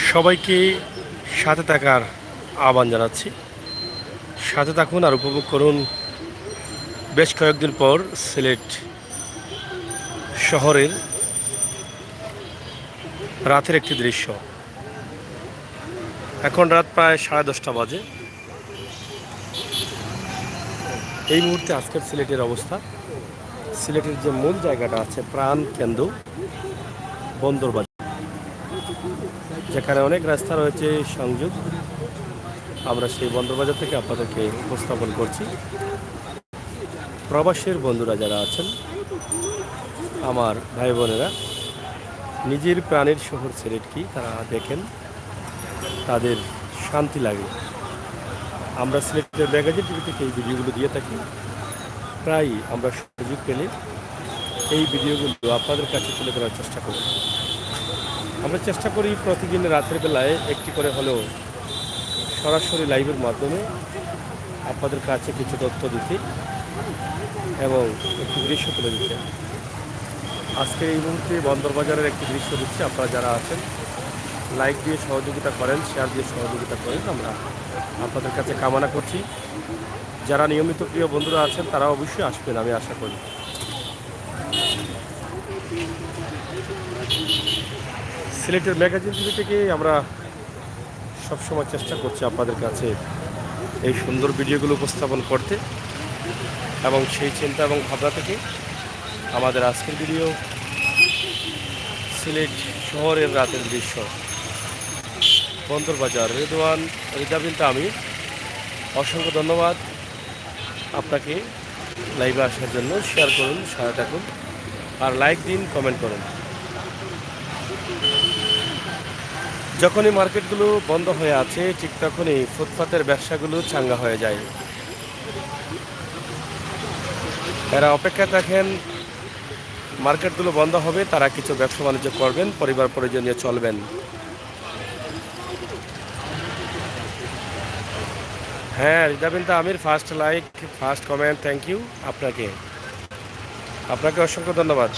সবাইকে সাথে থাকার আহ্বান জানাচ্ছি। সাথে থাকুন আর উপভোগ করুন বেশ কয়েকদিন পর সিলেট শহরের রাতের একটি দৃশ্য। এখন রাত প্রায় 10:30 বাজে। এই মুহূর্তে আজকের সিলেটের অবস্থা, সিলেটের যে মূল জায়গাটা আছে প্রাণ কেন্দ্র বন্দরবাজার, যেখানে অনেক রাস্তা রয়েছে সংযোগ, আমরা সেই বন্দরবাজার থেকে আপনাদেরকে উপস্থাপন করছি। প্রবাসের বন্ধুরা যারা আছেন, আমার ভাই বোনেরা, নিজের প্রাণের শহর সিলেট কি তারা দেখেন, তাদের শান্তি লাগে। আমরা সিলেটের ম্যাগাজিন টিভি থেকে এই ভিডিওগুলো দিয়ে থাকি। প্রায় আমরা সুযোগ পেলে এই ভিডিওগুলো আপনাদের কাছে তুলে ধরার চেষ্টা করি। আমরা চেষ্টা করি প্রতিদিন রাতের বেলায় একটি করে হলেও সরাসরি লাইভের মাধ্যমে আপনাদের কাছে কিছু তথ্য দিতে এবং একটি দৃশ্য তুলে দিতে। আজকে এই মুহূর্তে বন্দরবাজারের একটি দৃশ্য দিচ্ছি। আপনারা যারা আছেন লাইক দিয়ে সহযোগিতা করেন, শেয়ার দিয়ে সহযোগিতা করেন, আমরা আপনাদের কাছে কামনা করছি। যারা নিয়মিত প্রিয় বন্ধুরা আছেন তারা অবশ্যই আসবেন, আমি আশা করি। সিলেটের ম্যাগাজিন টিভি থেকে আমরা সবসময় চেষ্টা করছি আপনাদের কাছে এই সুন্দর ভিডিওগুলো উপস্থাপন করতে, এবং সেই চিন্তা এবং ভাবনা থেকে আমাদের আজকের ভিডিও সিলেট শহরের রাতের দৃশ্য, বন্দরবাজার। রিদাবিন আমি অসংখ্য ধন্যবাদ আপনাকে লাইভে আসার জন্য। শেয়ার করুন, সাথে থাকুন, আর লাইক দিন, কমেন্ট করুন। যখনই মার্কেটগুলো বন্ধ হয়ে আছে ঠিক তখনই ফুটপাতের ব্যবসাগুলো চাঙ্গা হয়ে যায়। এরা অপেক্ষা থাকেন মার্কেটগুলো বন্ধ হবে, তারা কিছু ব্যবসা বাণিজ্য করবেন, পরিবার পরিজন নিয়ে চলবেন। হ্যাঁ, Ridabin Amir first like, first comment, thank you আপনাকে, আপনাকে অসংখ্য ধন্যবাদ।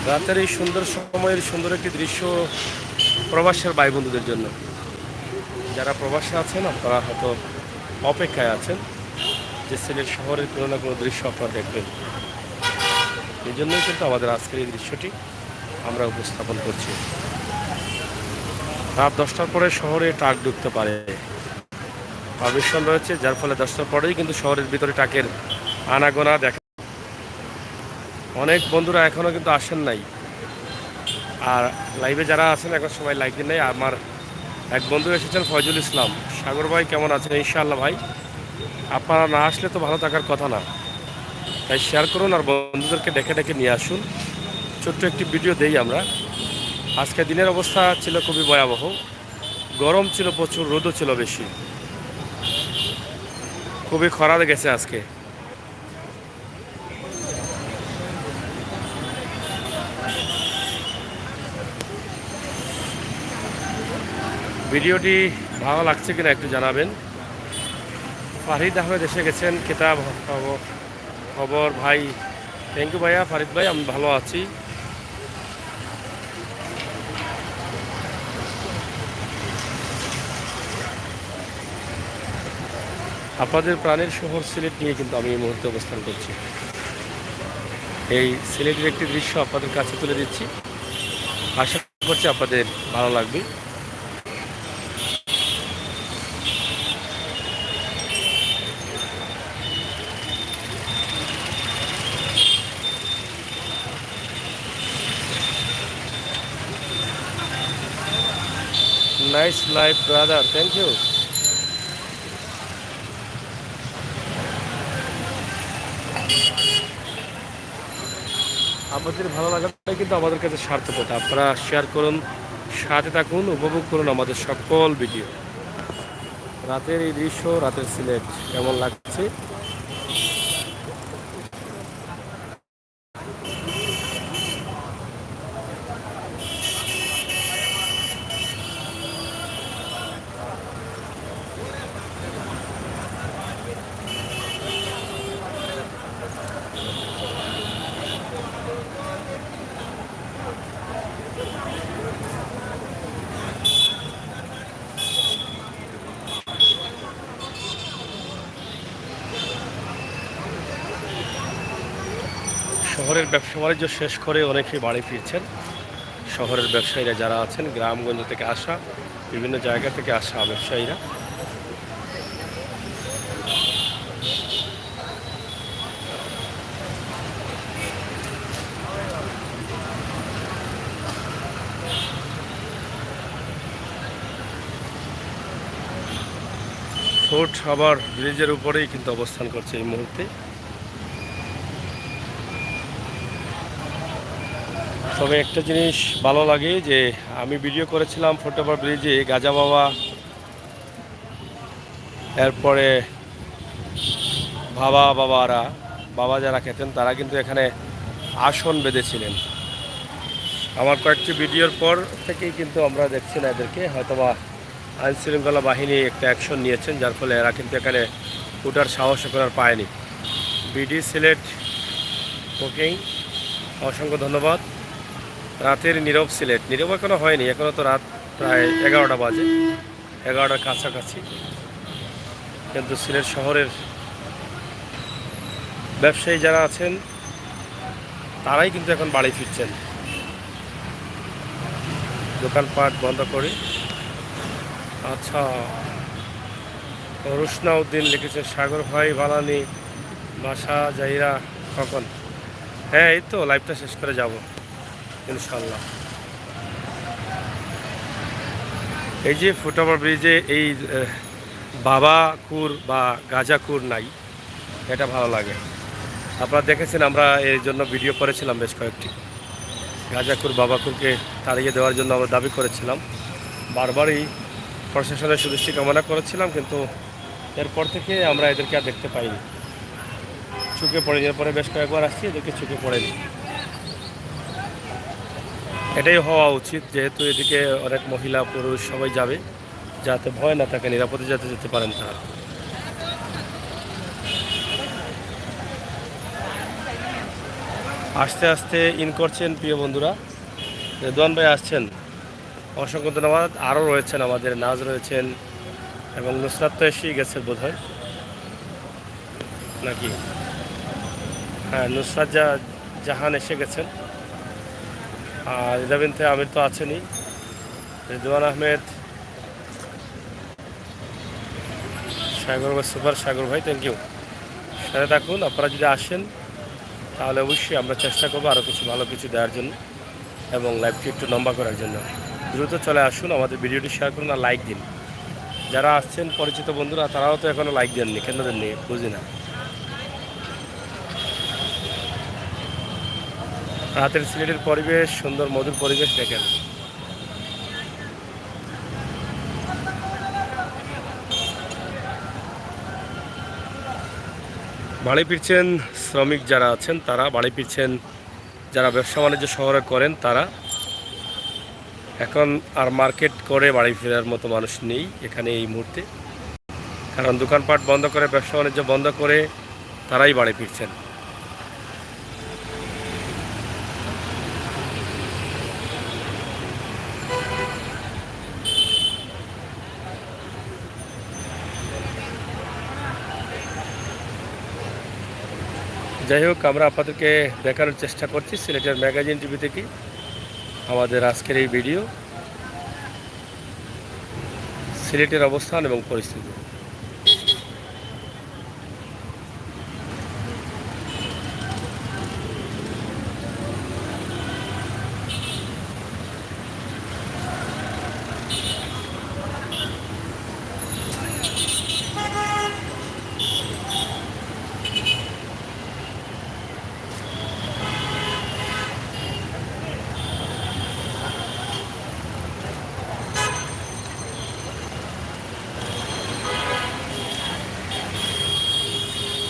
রাতের এই সুন্দর সময়ের সুন্দর একটি দৃশ্য প্রবাসের ভাই বন্ধুদের জন্য। যারা প্রবাসে আছেন আপনারা হয়তো অপেক্ষায় আছেন যে সিলেট শহরের কোনো না কোনো দৃশ্য আপনারা দেখবেন। এই জন্যই কিন্তু আমাদের আজকের এই দৃশ্যটি আমরা উপস্থাপন করছি। রাত 10টার পরে শহরে ট্রাক ঢুকতে পারে, পারমিশন রয়েছে, যার ফলে 10টার পরেই কিন্তু শহরের ভিতরে ট্রাকের আনাগোনা দেখা। অনেক বন্ধুরা এখনও কিন্তু আসেন নাই, আর লাইভে যারা আছেন এখন সবাই লাইক দিন নাই। আমার এক বন্ধু এসেছেন ফয়জুল ইসলাম। সাগর ভাই কেমন আছেন? ইনশাআল্লাহ ভাই, আপনারা না আসলে তো ভালো থাকার কথা না, তাই শেয়ার করুন আর বন্ধুদেরকে ডেকে ডেকে নিয়ে আসুন। ছোট্ট একটি ভিডিও দেই আমরা। আজকে দিনের অবস্থা ছিল খুবই ভয়াবহ, গরম ছিল প্রচুর, রোদও ছিল বেশি, খুবই খরা গেছে আজকে। ভিডিওটি ভালো লাগছে কিনা একটু জানাবেন। ফারিদ আহমেদ এসে গেছেন, কিতাব খবর ভাই, থ্যাংক ইউ ভাইয়া। ফারিদ ভাই আমি ভালো আছি। আপনাদের প্রাণের শহর সিলেট নিয়ে কিন্তু আমি এই মুহূর্তে অবস্থান করছি। এই সিলেটের একটি দৃশ্য আপনাদের কাছে তুলে দিচ্ছি, আশা করছি আপনাদের ভালো লাগবে। Nice life brother, thank you. আপনাদের ভালো লাগাটাই কিন্তু আমাদের কাছে সার্থকতা। আপনারা শেয়ার করুন, সাথে থাকুন, উপভোগ করুন আমাদের সকল ভিডিও। রাতের এই দৃশ্য, রাতের সিলেট কেমন লাগছে? শহরের ব্যবসা বাণিজ্য শেষ করে অনেকেই বাড়ি ফিরছেন। শহরের ব্যবসায়ীরা যারা আছেন, গ্রামগঞ্জ থেকে আসা, বিভিন্ন জায়গা থেকে আসা ব্যবসায়ীরা। ফোর্ট আবার ব্রিজের উপরেই কিন্তু অবস্থান করছে এই মুহূর্তে। তবে একটা জিনিস ভালো লাগে যে আমি ভিডিও করেছিলাম ফুটওভার ব্রিজে গাজা বাবা, এরপরে বাবা যারা খেতেন তারা কিন্তু এখানে আসন বেঁধেছিলেন। আমার কয়েকটি ভিডিওর পর থেকেই কিন্তু আমরা দেখছি না এদেরকে, হয়তোবা আইনশৃঙ্খলা বাহিনী একটা অ্যাকশন নিয়েছেন, যার ফলে এরা কিন্তু এখানে উঠার সাহস করার পায়নি। বিডি সিলেট বুকিং, অসংখ্য ধন্যবাদ। রাতের নীরব সিলেট, নীরব এখনও হয়নি, এখনও তো রাত প্রায় 11টা বাজে, 11টার কাছাকাছি, কিন্তু সিলেট শহরের ব্যবসায়ী যারা আছেন তারাই কিন্তু এখন বাড়ি ফিরছেন দোকানপাট বন্ধ করে। আচ্ছা, রুশনা উদ্দিন লিখেছে সাগর ভাই বানানি বাসা যাইরা কখন? হ্যাঁ, এই তো লাইভটা শেষ করে যাব ইনশাল্লাহ। এই যে ফুটওভার ব্রিজে এই বাবাকুর বা গাজাকুর নাই, এটা ভালো লাগে। আপনারা দেখেছেন, আমরা এর জন্য ভিডিও করেছিলাম বেশ কয়েকটি। গাজাকুর বাবাকুরকে তাড়িয়ে দেওয়ার জন্য আমরা দাবি করেছিলাম, বারবারই প্রশাসনের সুদৃষ্টি কামনা করেছিলাম, কিন্তু এরপর থেকে আমরা এদেরকে আর দেখতে পাইনি, চোখে পড়েনি। এরপরে বেশ কয়েকবার আসছি, এদেরকে চোখে পড়েনি। এটাই হওয়া উচিত, যেহেতু এদিকে অনেক মহিলা পুরুষ সবাই যাবে, যাতে ভয় না থাকে, নিরাপদে যাতে যেতে পারেন তারা। আস্তে আস্তে ইন করছেন প্রিয় বন্ধুরা। রেদওয়ান ভাই আসছেন, অসংখ্য ধন্যবাদ। আরও রয়েছেন আমাদের, নাজ রয়েছেন এবং নুসরাত তো এসেই গেছে বোধ হয় নাকি? হ্যাঁ, নুসরাত জাহান এসে গেছেন, আর ইদাবিনতে আমির তো আছেনই, রেদওয়ান আহমেদ, সুপার সাগর ভাই, থ্যাংক ইউ। সাথে থাকুন, আপনারা যদি আসেন তাহলে অবশ্যই আমরা চেষ্টা করবো আরও কিছু ভালো কিছু দেওয়ার জন্য এবং লাইভটি একটু লম্বা করার জন্য। দ্রুত চলে আসুন, আমাদের ভিডিওটি শেয়ার করুন আর লাইক দিন। যারা আসছেন পরিচিত বন্ধুরা, তারাও তো এখনও লাইক দেননি, কেন দেননি বুঝি না। রাতের সিলেটের পরিবেশ, সুন্দর মধুর পরিবেশ দেখেন। বাড়ি ফিরছেন শ্রমিক যারা আছেন, তারা বাড়ি ফিরছেন। যারা ব্যবসা বাণিজ্য শহরে করেন তারা, এখন আর মার্কেট করে বাড়ি ফেরার মতো মানুষ নেই এখানে এই মুহূর্তে, কারণ দোকানপাট বন্ধ করে, ব্যবসা বাণিজ্য বন্ধ করে তারাই বাড়ি ফিরছেন। যাই হোক, আমরা আপনাদেরকে দেখানোর চেষ্টা করছি সিলেটের ম্যাগাজিন টিভি থেকে আমাদের আজকের এই ভিডিও, সিলেটের অবস্থান এবং পরিস্থিতি।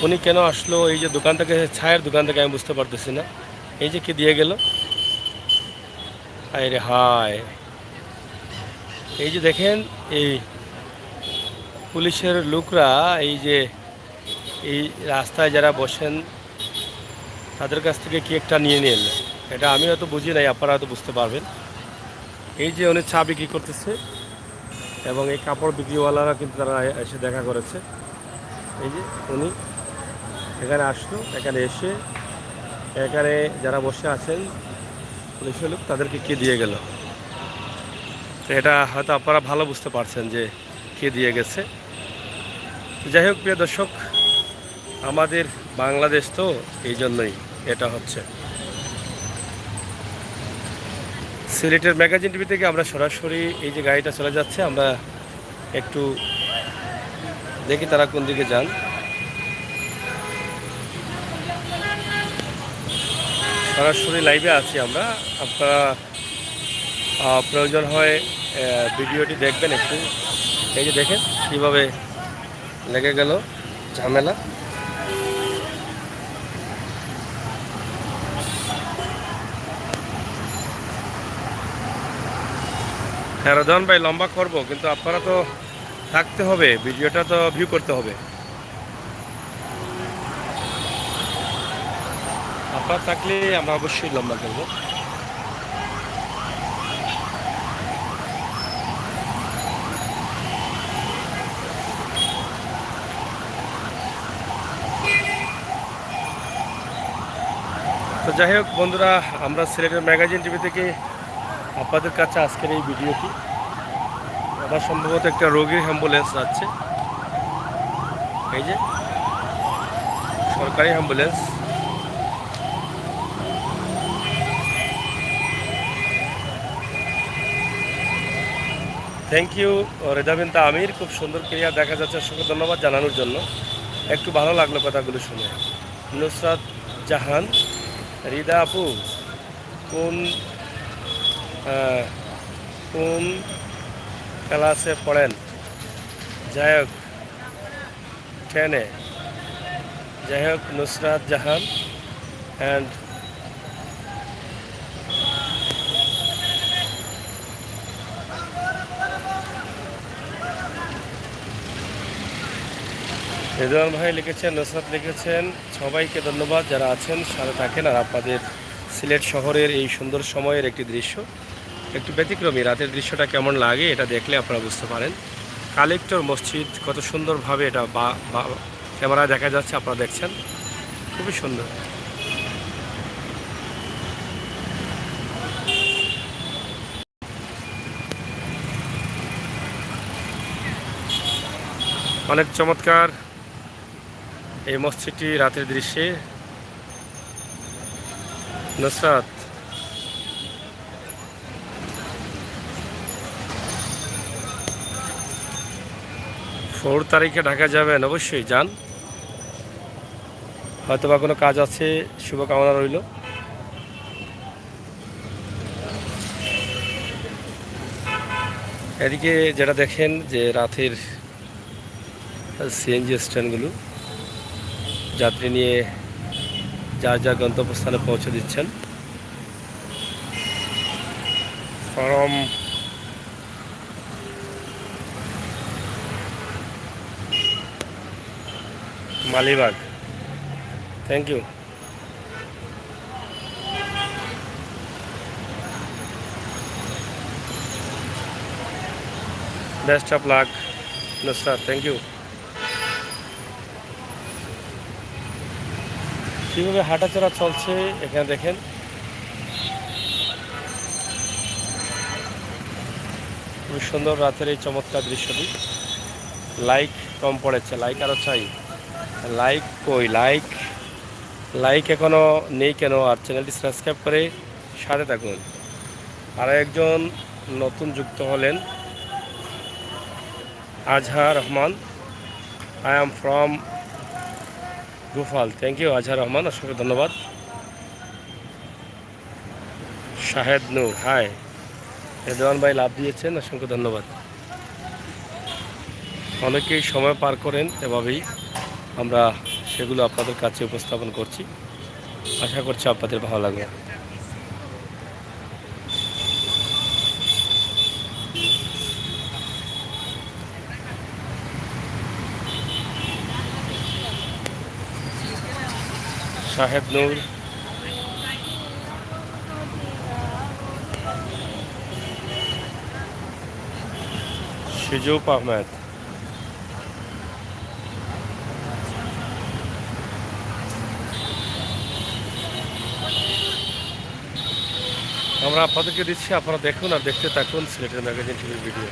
উনি কেন আসলো এই যে দোকান থেকে, ছায়ের দোকান থেকে, আমি বুঝতে পারতেছি না। এই যে কি দিয়ে গেল, আরে হায়, এই যে দেখেন, এই পুলিশের লোকরা এই যে এই রাস্তায় যারা বসেন তাদের কাছ থেকে কি একটা নিয়ে নিলেন, এটা আমি হয়তো বুঝি নাই, আপনারা হয়তো বুঝতে পারবেন। এই যে উনি চা বিক্রি করতেছে এবং এই কাপড় বিক্রিওয়ালারা কিন্তু তারা এসে দেখা করেছে। এই যে উনি এখানে আসলো, এখানে এসে এখানে যারা বসে আছেন পুলিশের লোক তাদেরকে কে দিয়ে গেল, তো এটা হয়তো আপনারা ভালো বুঝতে পারছেন যে কে দিয়ে গেছে। যাই হোক প্রিয় দর্শক, আমাদের বাংলাদেশ তো এই জন্যই এটা হচ্ছে। সিলেটের ম্যাগাজিন টিভি থেকে আমরা সরাসরি এই যে গাড়িটা চলে যাচ্ছে, আমরা একটু দেখি তারা কোন দিকে যান। সরাসরি লাইভে আছি আমরা, আপনারা প্রয়োজন হয় ভিডিওটি দেখবেন একটু। এই যে দেখেন কীভাবে লেগে গেল ঝামেলা। হ্যাঁ রজন ভাই, লম্বা করব কিন্তু আপনারা তো থাকতে হবে, ভিডিওটা তো ভিউ করতে হবে। আপনারা থাকলে আমরা অবশ্যই লম্বা করব। তো যাই হোক বন্ধুরা, আমরা সিলেটের ম্যাগাজিন টিভি থেকে আপনাদের কাছে আজকের এই ভিডিওটি, আবার সম্ভবত একটা রোগীর অ্যাম্বুলেন্স যাচ্ছে, এই যে সরকারি অ্যাম্বুলেন্স। থ্যাংক ইউ রেজাবিন আমির, খুব সুন্দর ক্রিয়া দেখা যাচ্ছে, অসংখ্য ধন্যবাদ জানানোর জন্য। একটু ভালো লাগলো কথাগুলো শুনে। নুসরাত জাহান, রিদা আপু কোন কোন ক্লাসে পড়েন? যাই হোক 10-এ। যাই হোক নুসরাত জাহান অ্যান্ড রেদওয়ান ভাই লিখেছেন, নুসরাত লিখেছেন, সবাইকে ধন্যবাদ যারা আছেন সাথে থাকেন। আর আপনাদের সিলেট শহরের এই সুন্দর সময়ের একটি দৃশ্য, একটু ব্যতিক্রমী রাতের দৃশ্যটা কেমন লাগে এটা দেখলে আপনারা বুঝতে পারেন। কালেক্টর মসজিদ কত সুন্দরভাবে এটা ক্যামেরায় দেখা যাচ্ছে, আপনারা দেখছেন, খুবই সুন্দর। অনেক চমৎকার এই মসজিদটি রাতের দৃশ্যে। নুসরাত, 4 তারিখে ঢাকা যাবেন? অবশ্যই যান, হয়তো বা কোনো কাজ আছে, শুভকামনা রইল। এদিকে যেটা দেখেন যে রাতের সিএনজি স্ট্যান্ডগুলো যাত্রী নিয়ে যার যার গন্তব্যস্থানে পৌঁছে দিচ্ছেন। From Malibagh, thank you. Best of luck Nusrat, thank you. কীভাবে হাঁটাচলা চলছে এখানে দেখেন, খুবই সুন্দর রাতের এই চমৎকার দৃশ্যটি। লাইক কম পড়েছে, লাইক আরও চাই। লাইক কই, লাইক এখনও নেই কেন? আর চ্যানেলটি সাবস্ক্রাইব করে সাথে থাকুন। আরও একজন নতুন যুক্ত হলেন, Azhar Rahman, I am from Gopal, thank you Azhar Rahman, অসংখ্য ধন্যবাদ। শাহেদ নূর, হাই। রেদওয়ান ভাই লাভ দিয়েছেন, অসংখ্য ধন্যবাদ। অনেকেই সময় পার করেন, এভাবেই আমরা সেগুলো আপনাদের কাছে উপস্থাপন করছি, আশা করছি আপনাদের ভালো লাগবে। শাহেদ নূর, সুজুব আহমেদ, আমরা আপনাদেরকে দিচ্ছি, আপনারা দেখুন আর দেখতে থাকুন সিলেটের ম্যাগাজিন টিভির ভিডিও।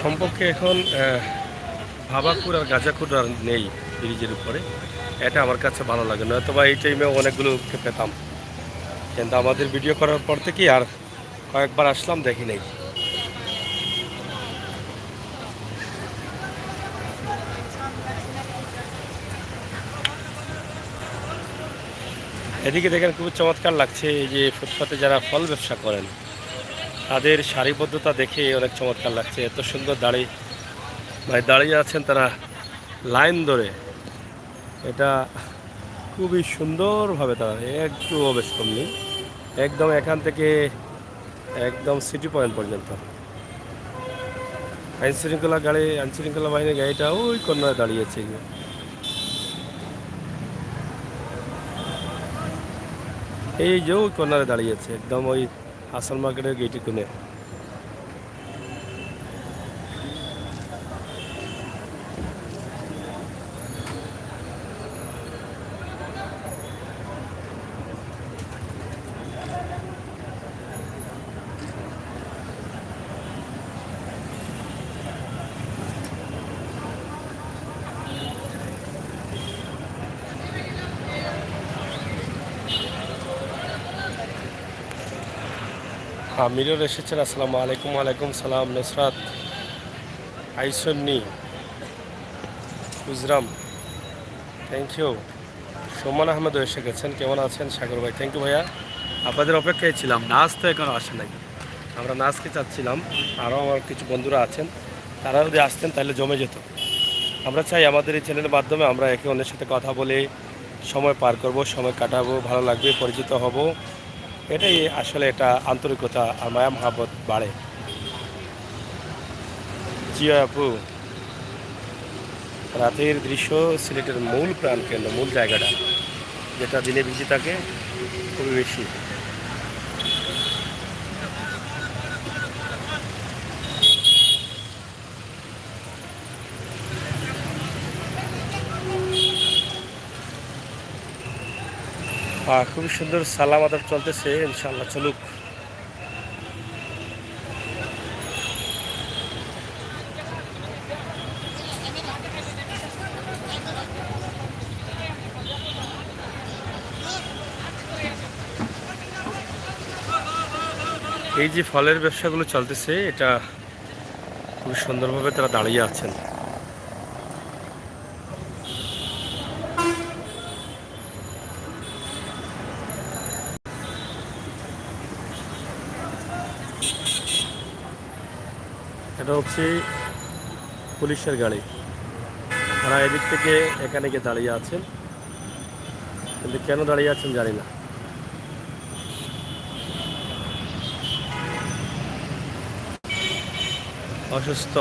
কমপক্ষে এখন ভাবাকুর আর গাজাকুর আর নেই ব্রিজের উপরে, এটা আমার কাছে ভালো লাগে, নয়তো বা এই টাইমে অনেকগুলো পেতাম, কিন্তু আমাদের ভিডিও করার পর থেকে আর কয়েকবার আসলাম দেখি নেই। এদিকে দেখেন খুব চমৎকার লাগছে, এই যে ফুটপাতে যারা ফল ব্যবসা করেন তাদের সারিবদ্ধতা দেখে অনেক চমৎকার লাগছে। এত সুন্দর দাঁড়িয়ে আছেন তারা লাইন ধরে, এটা খুবই সুন্দরভাবে তারা একটু অবেশকম নেই, একদম এখান থেকে একদম সিটি পয়েন্ট পর্যন্ত। আইনশৃঙ্খলা বাহিনীর গাড়িটা ওই কর্নারে দাঁড়িয়েছে, এই যে ওই কর্নারে দাঁড়িয়েছে একদম ওই হাসান মার্কেটের গেটের কোণে। আমিরুল এসেছেন, আসসালামু আলাইকুম। ওয়ালাইকুম সালাম। নুসরাত, আইসন্নি, গুজরাম, থ্যাংক ইউ। সোমান আহমেদও এসে গেছেন, কেমন আছেন সাগর ভাই? থ্যাংক ইউ ভাইয়া, আপনাদের অপেক্ষায় ছিলাম। নাচ তো এখনও আসে নাই, আমরা নাচকে চাচ্ছিলাম, আরও আমার কিছু বন্ধুরা আছেন, তারা যদি আসতেন তাহলে জমে যেত। আমরা চাই আমাদের এই চ্যানেলের মাধ্যমে আমরা একে অন্যের সাথে কথা বলে সময় পার করব, সময় কাটাবো, ভালো লাগবে, পরিচিত হব, এটাই আসলে এটা আন্তরিকতা আর মায়া মহাব্বত বাড়ে। জি আপু, রাতের দৃশ্য সিলেটের মূল প্রাণকেন্দ্র, মূল জায়গাটা যেটা দিনে ভিজি থাকে খুবই বেশি। খুবই সুন্দর সালাম আদব চলতেছে, ইনশাল্লাহ চলুক। এই যে ফলের ব্যবসাগুলো চলতেছে, এটা খুব সুন্দরভাবে তারা দাঁড়িয়ে আছেন। এটা হচ্ছে পুলিশের গাড়ি, তারা এদিক থেকে এখানে গিয়ে দাঁড়িয়ে আছেন, কিন্তু কেন দাঁড়িয়ে আছেন জানি না। অসুস্থ,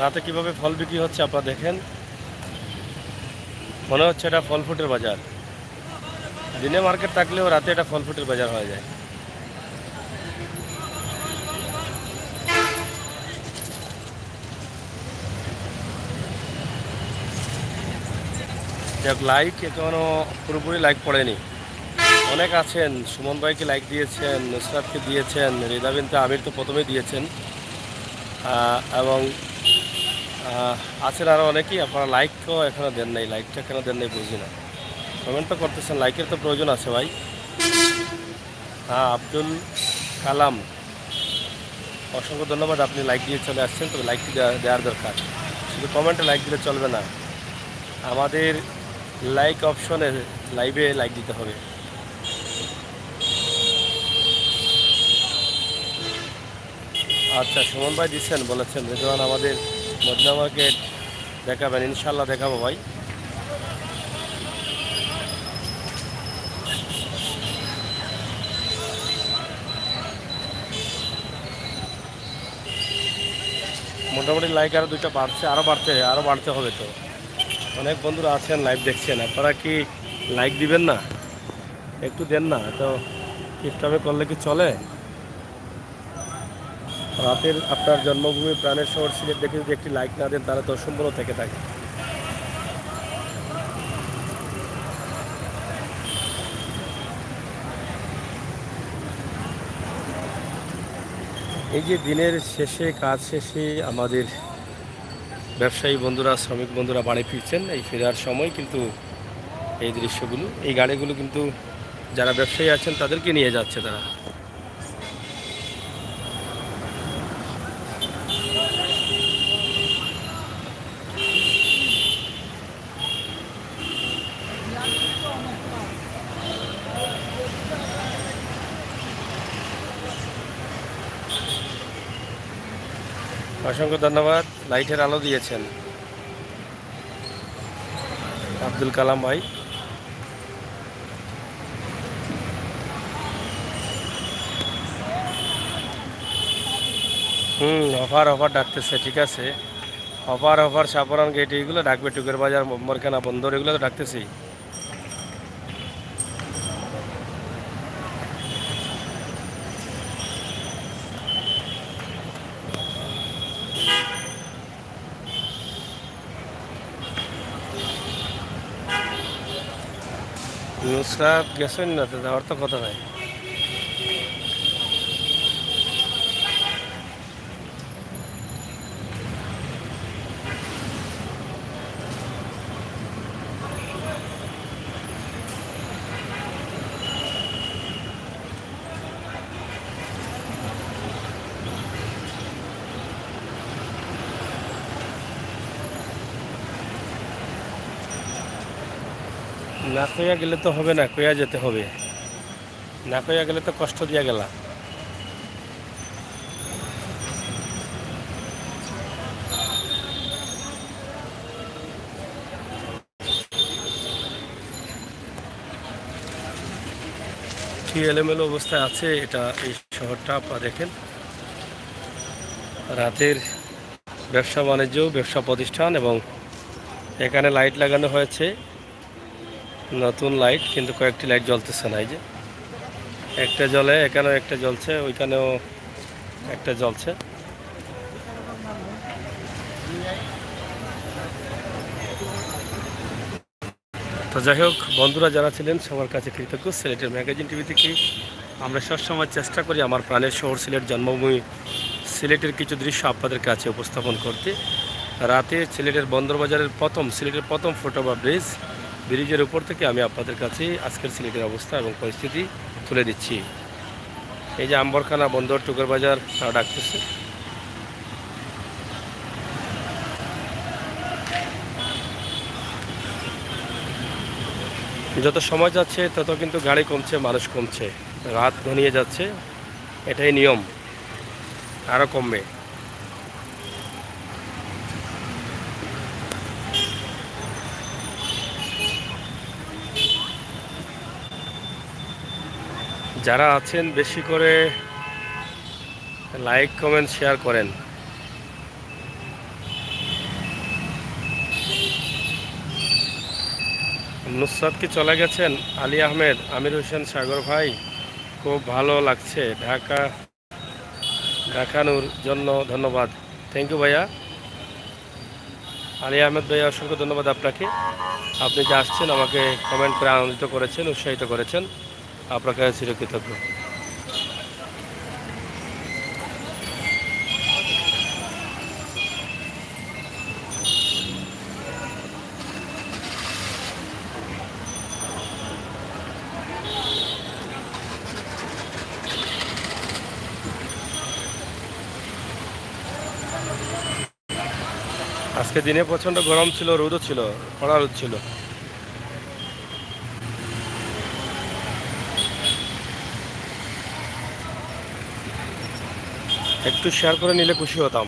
রাতে কিভাবে ফল বিক্রি হচ্ছে আপনারা দেখেন, মনে হচ্ছে এটা ফল ফ্রুটের বাজার। দিনে মার্কেট থাকলেও রাতে এটা ফল ফ্রুটের বাজার হয়ে যায়। যাক, লাইক এখনও পুরোপুরি লাইক পড়েনি, অনেক আছেন। সুমন ভাইকে লাইক দিয়েছেন, নুসরাতকে দিয়েছেন, রিদা বিনতে আমির তো প্রথমেই দিয়েছেন, এবং আছেন আরও অনেকেই। আপনারা লাইক তো এখনও দেন নাই, লাইকটা কেন দেন নাই বুঝি না। কমেন্ট তো করতেছেন, লাইকের তো প্রয়োজন আছে ভাই। আব্দুল কালাম, অসংখ্য ধন্যবাদ, আপনি লাইক দিয়ে চলে আসছেন, তবে লাইকটি দেওয়ার দরকার, শুধু কমেন্টে লাইক দিলে চলবে না। আমাদের লাইক অপশনে লাইভে লাইক দিতে হবে। আচ্ছা, সুমন ভাই দিচ্ছেন, বলেছেন রেজওয়ান আমাদের মদিনা মার্কেট দেখাবেন, ইনশাল্লাহ দেখাবো ভাই। মোটামুটি লাইক আরও দুইটা বাড়ছে, আরও বাড়তে হবে তো। অনেক বন্ধুরা আছেন লাইভ দেখছেন, আপনারা কি লাইক দিবেন না? একটু দেন না তো, টিপটাপে করলে কি চলে? রাতের আপনার জন্মভূমি প্রাণের শহর সিলেট দেখে যদি একটি লাইক না দেন তাহলে তো অসম্পূর্ণ থেকে থাকে। এই যে দিনের শেষে, কাজ শেষে আমাদের ব্যবসায়ী বন্ধুরা, শ্রমিক বন্ধুরা বাড়ি ফিরছেন, এই ফেরার সময় কিন্তু এই দৃশ্যগুলো, এই গাড়িগুলো কিন্তু যারা ব্যবসায়ী আছেন তাদেরকে নিয়ে যাচ্ছে তারা। অসংখ্য ধন্যবাদ, লাইটের আলো দিয়েছেন আব্দুল কালাম ভাই। অফার অফার ডাকতেছে, ঠিক আছে। অফার অফার সাপরান গেট এইগুলো ডাকবে, টুকের বাজার, মরখানা বন্দর, এগুলো তো ডাকতেছি। নুসরাত গেছেন না তো, যাওয়ার তো কথা নাই। না কইয়া গেলে তো হবে না, কইয়া যেতে হবে। না কইয়া গেলে তো কষ্ট দিয়া গেলা। কি এলোমেলো অবস্থায় আছে এটা, এই শহরটা আপনারা দেখেন। রাতের ব্যবসা বাণিজ্য, ব্যবসা প্রতিষ্ঠান, এবং এখানে লাইট লাগানো হয়েছে, নতুন লাইট, কিন্তু কয়েকটি লাইট জ্বলতেছে না। এই যে একটা জ্বলে, এখানেও একটা জ্বলছে, ওইখানেও একটা জ্বলছে। তো যাই হোক, বন্ধুরা যারা ছিলেন সবার কাছে কৃতজ্ঞ। সিলেটের ম্যাগাজিন টিভি থেকে আমরা সবসময় চেষ্টা করি আমার প্রাণের শহর সিলেট জন্মভূমি সিলেটের কিছু দৃশ্য আপনাদের কাছে উপস্থাপন করতে। রাতে সিলেটের বন্দরবাজারের সিলেটের প্রথম ফুটওভার ব্রিজের উপর থেকে আমি আপনাদের কাছে আজকের সিলেটের অবস্থা এবং পরিস্থিতি তুলে দিচ্ছি। এই যে আম্বরখানা বন্দর, টুকের বাজার তারা ডাকতেছে। যত সময় যাচ্ছে তত কিন্তু গাড়ি কমছে, মানুষ কমছে, রাত ঘনিয়ে যাচ্ছে, এটাই নিয়ম, আরও কমবে। যারা আছেন বেশি করে লাইক, কমেন্ট, শেয়ার করেন। নুসরাত কি চলে গেছেন? আলী আহমেদ, আমির হোসেন, সাগর ভাই, খুব ভালো লাগছে, দেখানোর জন্য ধন্যবাদ। থ্যাংক ইউ ভাইয়া। আলী আহমেদ ভাইয়া, অসংখ্য ধন্যবাদ আপনাকে। আপনি যে আসছেন, আমাকে কমেন্ট করে আনন্দিত করেছেন, উৎসাহিত করেছেন, আপনার কাছে চিরকৃতজ্ঞ। আজকে দিনে প্রচণ্ড গরম ছিল, রোদও ছিল, খরা রোদ ছিল। একটু শেয়ার করে নিলে খুশি হতাম।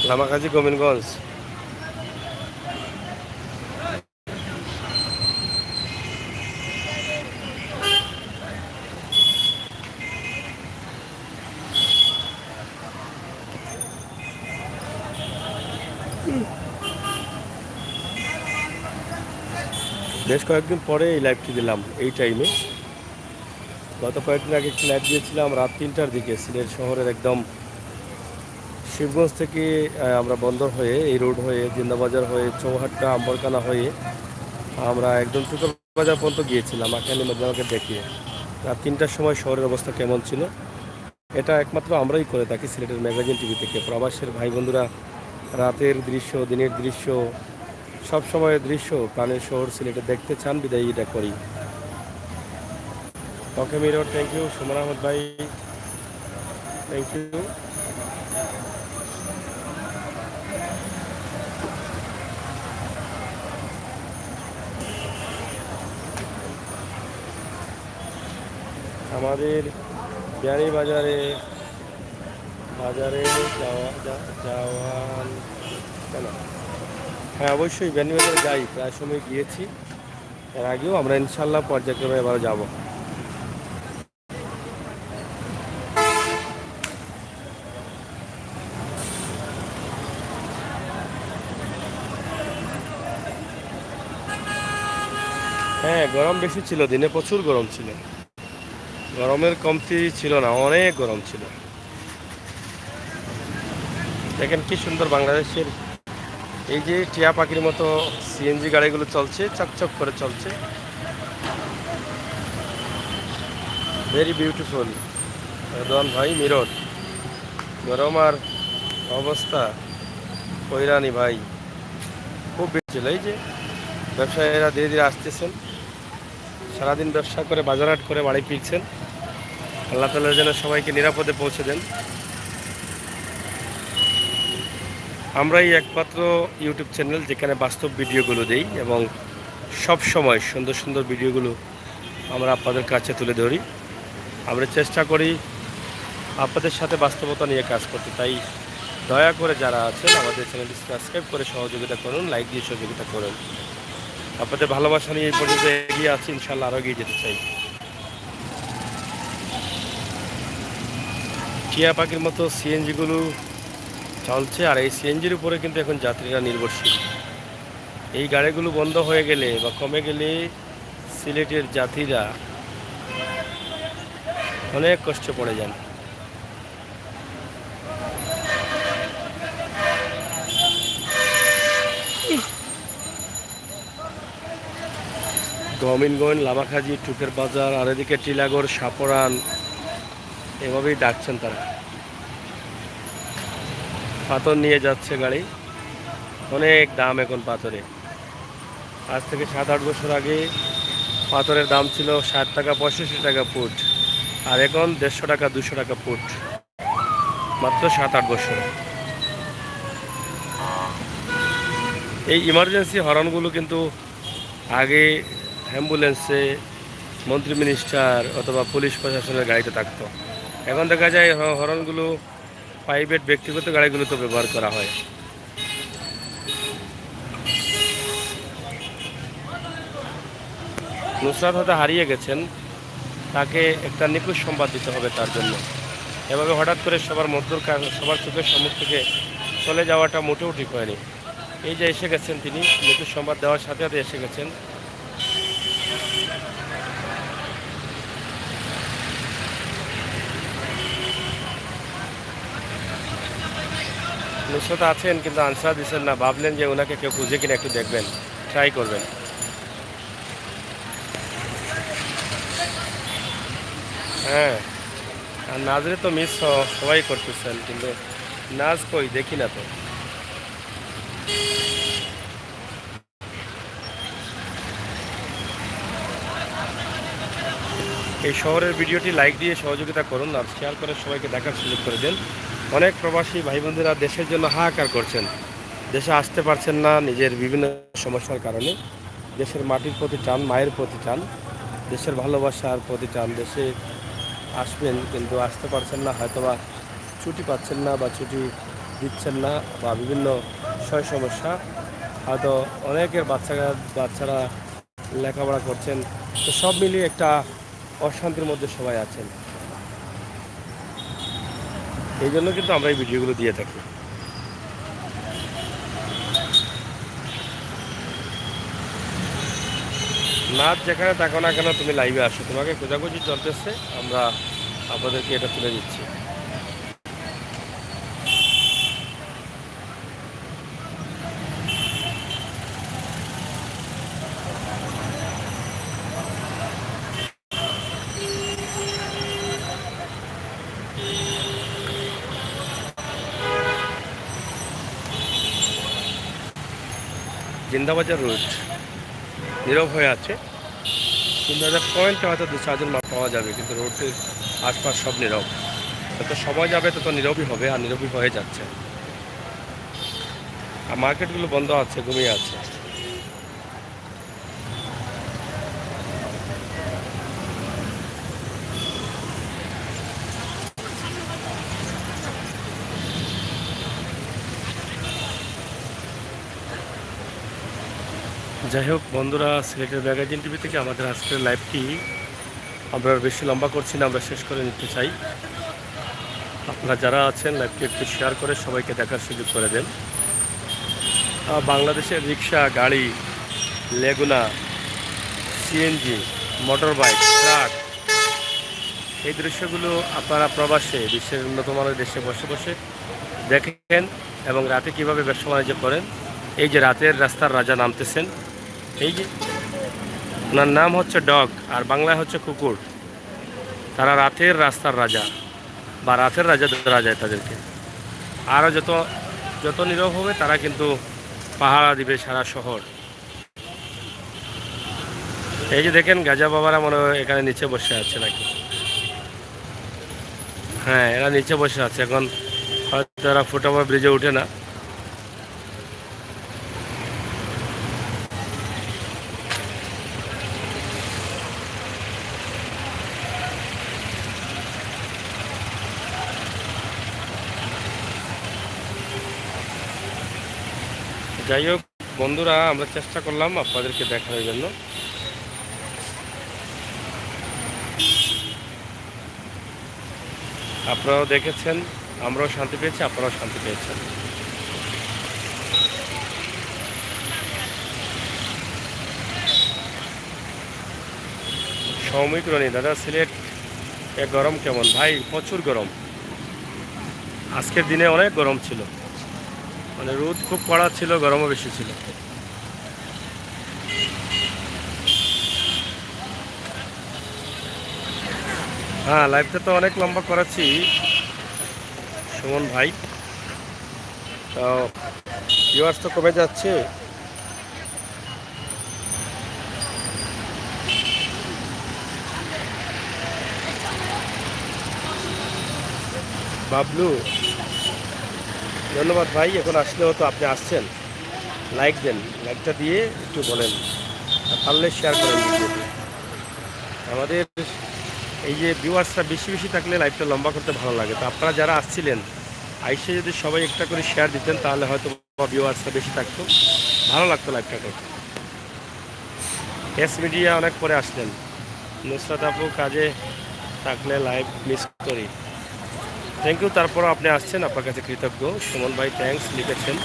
লামাকাজি, গোবিন্দগঞ্জ। বেশ কয়েকদিন পরে এই লাইভটি দিলাম এই টাইমে। গত কয়েকদিন আগে একটি লাইভ দিয়েছিলাম রাত 3টার দিকে, সিলেট শহরের একদম শিবগঞ্জ থেকে আমরা বন্দর হয়ে, এই রোড হয়ে, জিন্দাবাজার হয়ে, চৌহাট্টা, আম্বরকানা হয়ে আমরা একদম টুকর বাজার পর্যন্ত গিয়েছিলাম আখানি মধ্যমাকে দেখিয়ে। রাত 3টার সময় শহরের অবস্থা কেমন ছিল এটা একমাত্র আমরাই করে থাকি সিলেটের ম্যাগাজিন টিভি থেকে। প্রবাসের ভাই বন্ধুরা রাতের দৃশ্য, দিনের দৃশ্য, সব সময়ের দৃশ্য প্রাণের শহর সিলেটে দেখতে চান, বিদায় এটা করি। ওকে মিরর, থ্যাংক ইউ। সুমন আহমদ ভাই, থ্যাংক ইউ। আমাদের বিয়ানী বাজারে যাওয়ান কেন? হ্যাঁ, অবশ্যই বিয়ানী বাজারে যাই, প্রায় সময় গিয়েছি। এর আগেও আমরা ইনশাল্লাহ পর্যায়ক্রমে এবার যাব। হ্যাঁ, গরম বেশি ছিল, দিনে প্রচুর গরম ছিল, গরমের কমতি ছিল না, অনেক গরম ছিল। দেখেন কি সুন্দর বাংলাদেশের এই যে টিয়া পাখির মতো সিএনজি গাড়িগুলো চলছে, চকচক করে চলছে, ভেরি বিউটিফুল। রেদওয়ান ভাই, মিরর গরম আর অবস্থা কৈরানি ভাই, খুব বেশি ছিল। এই যে ব্যবসায়ীরা ধীরে ধীরে আসতেছেন, সারাদিন ব্যবসা করে বাজারহাট করে বাড়ি ফিরছেন। আল্লাহ তাআলা যেন সবাইকে নিরাপদে পৌঁছে দেন। আমরাই একমাত্র ইউটিউব চ্যানেল যেখানে বাস্তব ভিডিওগুলো দেই এবং সব সময় সুন্দর সুন্দর ভিডিওগুলো আমরা আপনাদের কাছে তুলে ধরি। আমরা চেষ্টা করি আপনাদের সাথে বাস্তবতা নিয়ে কাজ করতে। তাই দয়া করে যারা আছেন আমাদের চ্যানেলটি সাবস্ক্রাইব করে সহযোগিতা করুন, লাইক দিয়ে সহযোগিতা করুন। আপনাদের ভালোবাসা নিয়ে এই পর্যন্ত এগিয়ে আছি, ইনশাল্লাহ আরও এগিয়ে যেতে চাই। টিয়া পাখির মতো সিএনজিগুলো চলছে, আর এই সিএনজির উপরে কিন্তু এখন যাত্রীরা নির্ভরশীল। এই গাড়িগুলো বন্ধ হয়ে গেলে বা কমে গেলে সিলেটের যাত্রীরা অনেক কষ্টে পড়ে যান। গোবিন্দগঞ্জ, লামাখাজি, টুকের বাজার, আর এদিকে টিলাগড়, সাপড়ান, এভাবেই ডাকছেন তারা। পাথর নিয়ে যাচ্ছে গাড়ি, অনেক দাম এখন পাথরে। আজ থেকে 7-8 বছর আগে পাথরের দাম ছিল 60 টাকা, 65 টাকা ফুট, আর এখন 150 টাকা, 200 টাকা ফুট, মাত্র 7-8 বছর। এই ইমার্জেন্সি হরনগুলো কিন্তু আগে অ্যাম্বুলেন্সে, মন্ত্রী মিনিস্টার অথবা পুলিশ প্রশাসনের গাড়িতে থাকতো। এখন দেখা যায় হরনগুলো প্রাইভেট ব্যক্তিগত গাড়িগুলোতে ব্যবহার করা হয়। নুসরাত হয়তো হারিয়ে গেছেন, তাকে একটা নিখুঁত সংবাদ দিতে হবে তার জন্য। এভাবে হঠাৎ করে সবার চোখের সম্মুখ থেকে চলে যাওয়াটা মোটেও ঠিক হয়নি। এই যে এসে গেছেন তিনি, নিখুঁত সংবাদ দেওয়ার সাথে সাথে এসে গেছেন। নুসরাত আছেন কিন্তু আনসার দিচ্ছেন না, ভাবলেন যে ওনাকে কেউ খুঁজে কিনা একটু দেখবেন, ট্রাই করবেন। হ্যাঁ, আর নাজরে তো মিস সবাই করতেছেন, কিন্তু নাজ কই দেখি না তো। এই শহরের ভিডিওটি লাইক দিয়ে সহযোগিতা করুন আর শেয়ার করে সবাইকে দেখার সুযোগ করে দেন। অনেক প্রবাসী ভাই বোনেরা দেশের জন্য হাহাকার করছেন, দেশে আসতে পারছেন না নিজের বিভিন্ন সমস্যার কারণে। দেশের মাটির প্রতি টান, মায়ের প্রতি টান, দেশের ভালোবাসার প্রতিটান, দেশে আসবেন কিন্তু আসতে পারছেন না, হয়তোবা ছুটি পাচ্ছেন না বা ছুটি দিচ্ছেন না বা বিভিন্ন সমস্যা, হয়তো অনেকের বাচ্চারা লেখাপড়া করছেন, তো সব মিলিয়ে একটা অশান্তির মধ্যে সবাই আছেন। এই জন্য কিন্তু আমরা এই ভিডিওগুলো দিয়ে থাকি। নাচ যেখানে থাকো না কেন, তুমি লাইভে আসো, তোমাকে খোঁজাখুঁজি চলতেছে, আমরা আপনাদেরকে এটা তুলে দিচ্ছি। জিন্দাবাজার রোড নীরব হয়ে আছে, 3000 পয়েন্টে হয়তো 2-4 মাপ পাওয়া যাবে, কিন্তু রোডের আশপাশ সব নীরব। যত সময় যাবে তত নীরবই হবে, আর নীরবই হয়ে যাচ্ছে। আর মার্কেটগুলো বন্ধ আছে, ঘুমিয়ে আছে। যাই হোক বন্ধুরা, সিলেটের ম্যাগাজিন টিভি থেকে আমাদের আজকের লাইভটি আমরা বেশি লম্বা করছি না, আমরা শেষ করে নিতে চাই। আপনারা যারা আছেন লাইভটি একটু শেয়ার করে সবাইকে দেখার সুযোগ করে দেন। বাংলাদেশের রিক্সা, গাড়ি, লেগুনা, সিএনজি, মোটর বাইক, ট্রাক, এই দৃশ্যগুলো আপনারা প্রবাসে বিশ্বের উন্নত মানের দেশে বসে বসে দেখেন এবং রাতে কীভাবে ব্যবসা বাণিজ্য করেন। এই যে রাতের রাস্তার রাজা নামতেছেন, এই যে ওনার নাম হচ্ছে ডগ, আর বাংলায় হচ্ছে কুকুর। তারা রাতের রাস্তার রাজা বা রাতের রাজা ধরা যায় তাদেরকে। আরও যত যত নীরব হবে তারা কিন্তু পাহারা দিবে সারা শহর। এই যে দেখেন গাজা বাবারা মনে হয় এখানে নিচে বসে আছে নাকি, হ্যাঁ এরা নিচে বসে আছে। এখন হয়তো এরা ফুটওভার ব্রিজে উঠে না। যাই হোক বন্ধুরা, আমরা চেষ্টা করলাম আপনাদেরকে দেখানোর জন্য। আপনারাও দেখেছেন, আমরাও শান্তি পেয়েছি, আপনারাও শান্তি পেয়েছেন। সৌমিক রনি, দাদা সিলেট গরম কেমন? ভাই প্রচুর গরম, আজকের দিনে অনেক গরম ছিল, মানে রোদ খুব কড়া ছিল, গরমও বেশি ছিল। হ্যাঁ লাইভটা তো অনেক লম্বা করাচ্ছি সুমন ভাই, তো ভিউয়ার্স তো কমে যাচ্ছে। বাবলু ধন্যবাদ ভাই, এখন আসলেও তো আপনি আসছেন, লাইক দেন, লাইকটা দিয়ে একটু বলেন, পারলে শেয়ার করেন ভিডিওটি। আমাদের এই যে ভিউয়ার্সরা বেশি বেশি থাকলে লাইভটা লম্বা করতে ভালো লাগে। তো আপনারা যারা আসছিলেন আইসে যদি সবাই একটা করে শেয়ার দিতেন তাহলে হয়তো ভিউয়ার্সরা বেশি থাকতো, ভালো লাগতো লাইভটা করতে। এস মিডিয়া অনেক পরে আসলেন, নুসরাত আপু কাজে থাকলে লাইভ মিস করি, থ্যাংক ইউ। তারপরও আপনি আসছেন, আপনার কাছে কৃতজ্ঞ। সুমন ভাই থ্যাংকস লিখেছেন,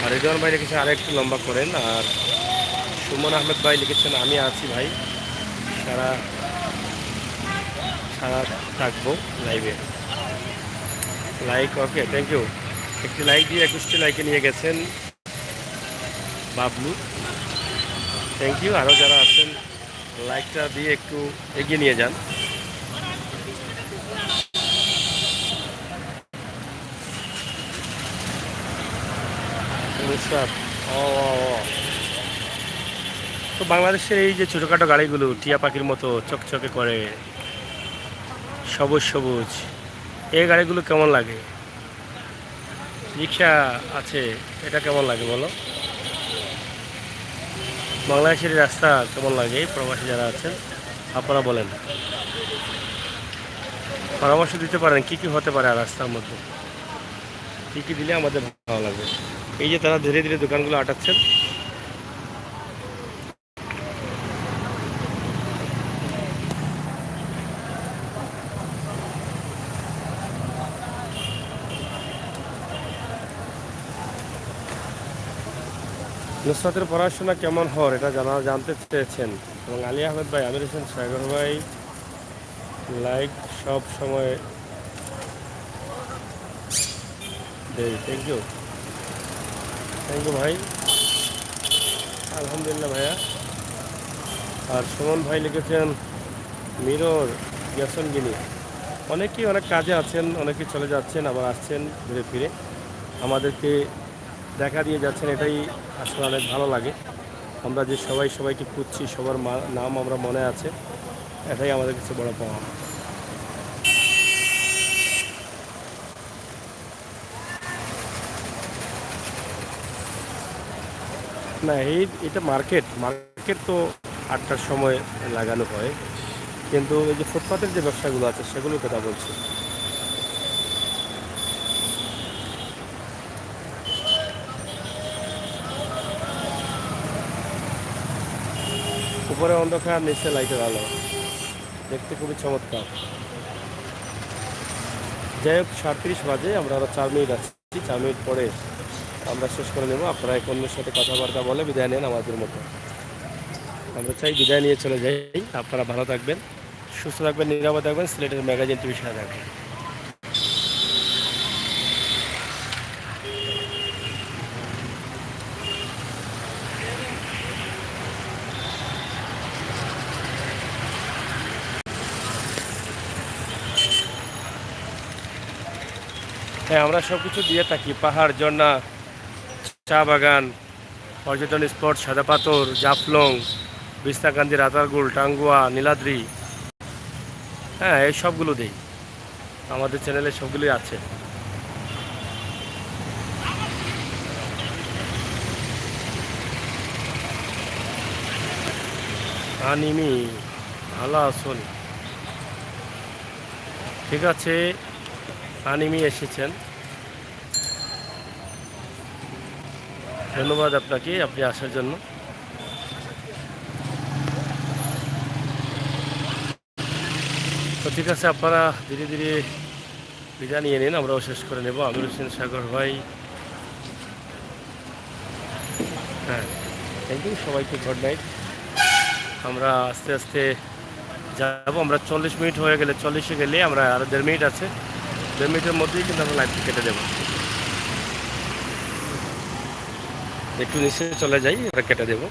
আর রিদওয়ান ভাই লিখেছেন আরেকটু লম্বা করেন, আর সুমন আহমেদ ভাই লিখেছেন আমি আছি ভাই, সারা সারা থাকবো লাইভে। Like okay, thank you. একটি লাইক দিয়ে 21টি লাইকে নিয়ে গেছেন বাবলু, থ্যাংক ইউ। আরও যারা আছেন লাইকটা দিয়ে একটু এগিয়ে নিয়ে যান। নমস্কার। ও তো বাংলাদেশের এই যে ছোটোখাটো গাড়িগুলো টিয়া পাখির মতো চকচকে করে, সবুজ সবুজ, এই গাড়িগুলো কেমন লাগে? রিক্সা আছে, এটা কেমন লাগে বলো? বাংলাদেশের রাস্তা কেমন লাগে প্রবাসী যারা আছেন আপনারা বলেন, পরামর্শ দিতে পারেন কি কি হতে পারে আর রাস্তার মধ্যে কি কি দিলে আমাদের ভালো লাগবে। এই যে তারা ধীরে ধীরে দোকানগুলো আটাচ্ছেন, নুসরাতের পড়াশোনা কেমন হওয়ার এটা জানতে চেয়েছেন এবং আলী আহমেদ ভাই, আমির হোসেন সাগর ভাই লাইক সব সময় দেই। থ্যাংক ইউ ভাই, আলহামদুলিল্লাহ ভাইয়া। আর সুমন ভাই লিখেছেন মিরর গেছেন গিনি, অনেকেই অনেক কাজে আছেন, অনেকেই চলে যাচ্ছেন আবার আসছেন ঘুরে ফিরে, আমাদেরকে দেখা দিয়ে যাচ্ছেন, এটাই আসলে অনেক ভালো লাগে। আমরা যে সবাইকে খুঁজছি, সবার নাম আমরা মনে আছে, এটাই আমাদের কাছে বড় পাওয়া। না এটা মার্কেট তো 8টার সময় লাগানো হয়, কিন্তু এই যে ফুটপাতের যে ব্যবসাগুলো আছে সেগুলোর কথা বলছি। উপরে অন্ধকার, নিচে লাইটের আলো, দেখতে খুবই চমৎকার। যাই হোক 37 বাজে, আমরা আরও 4 মিনিট আছি, 4 মিনিট পরে আমরা শেষ করে নেব। আপনারা এক অন্যের সাথে কথাবার্তা বলে বিদায় নেন আমাদের মতো, আমরা চাই বিদায় নিয়ে চলে যাই। আপনারা ভালো থাকবেন, সুস্থ থাকবেন, নিরাপদ থাকবেন, সিলেটের ম্যাগাজিন টিভির সাথে থাকবেন। হ্যাঁ, আমরা সব কিছু দিয়ে থাকি, পাহাড়, ঝর্ণা, চা বাগান, পর্যটন স্পট, সাদা পাথর, জাফলং, বিস্তাকান্দি, রাতারগুল, টাঙ্গুয়া, নীলাদ্রি, হ্যাঁ এই সবগুলো দিই, আমাদের চ্যানেলে সবগুলোই আছে। আনিমি ভালো আছেন, ঠিক আছে। আনিমি এসেছেন, ধন্যবাদ আপনাকে, আপনি আসার জন্য। তো ঠিক আছে, আপনারা ধীরে ধীরে বিদায় নিয়ে নিন, আমরাও শেষ করে নেব। আমির হোসেন সাগর ভাই, হ্যাঁ থ্যাংক ইউ সবাইকে, গুড নাইট। আমরা আস্তে আস্তে যাব, আমরা 40 মিনিট হয়ে গেলে, 40-এ গেলে আমরা আরও 1.5 মিনিট আছে, 1.5 মিনিটের মধ্যেই কিন্তু আমরা লাইভটি কেটে দেবো। একটু নিচে চলে যাই, আমরা কেটে দেবো।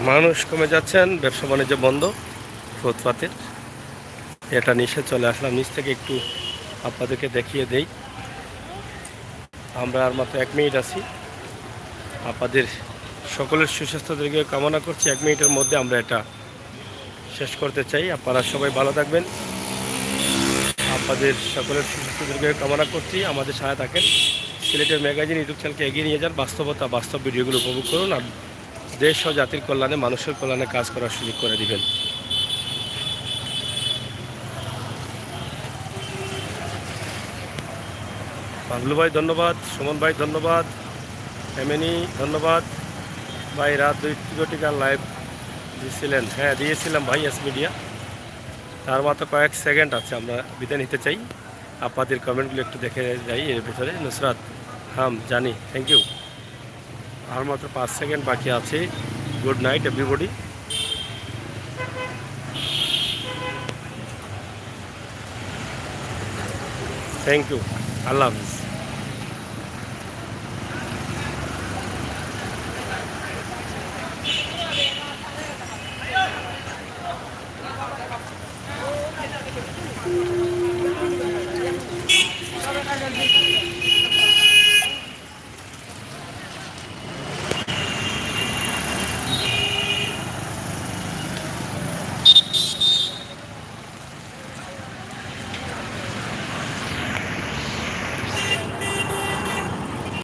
মানুষ কমে যাচ্ছেন, ব্যবসা বাণিজ্য বন্ধ ফুটপাতের, এটা নিচে চলে আসলাম, নিচ থেকে একটু আপনাদেরকে দেখিয়ে দেই। আমরা আর মাত্র 1 মিনিট আছি, আপনাদের সকলের সুস্বাস্থ্য দিকে কামনা করছি। 1 মিনিটের মধ্যে আমরা এটা শেষ করতে চাই। আপনারা সবাই ভালো থাকবেন, আপনাদের সকলের সুস্বাস্থ্য দিকে কামনা করছি। আমাদের সাথে থাকেন, সিলেটের ম্যাগাজিন ইউটিউব চ্যানেলকে এগিয়ে নিয়ে যান, বাস্তব ভিডিওগুলো উপভোগ করুন, আর দেশ ও জাতির কল্যাণে, মানুষের কল্যাণে কাজ করার সুযোগ করে দিবেন। বাবলু ভাই ধন্যবাদ, সুমন ভাই ধন্যবাদ, এমএনই ধন্যবাদ ভাই। রাত 2 লাইভ দিয়েছিলেন, হ্যাঁ দিয়েছিলাম ভাই এস মিডিয়া। তার মাত্র কয়েক সেকেন্ড আছে, আমরা বিদায় নিতে চাই। আপনাদের কমেন্টগুলো একটু দেখে যাই এর ভেতরে। নুসরাত জানি, থ্যাংক ইউ। আর মাত্র 5 সেকেন্ড বাকি আছে। Good night everybody, thank you, আল্লাহ হাফিজ।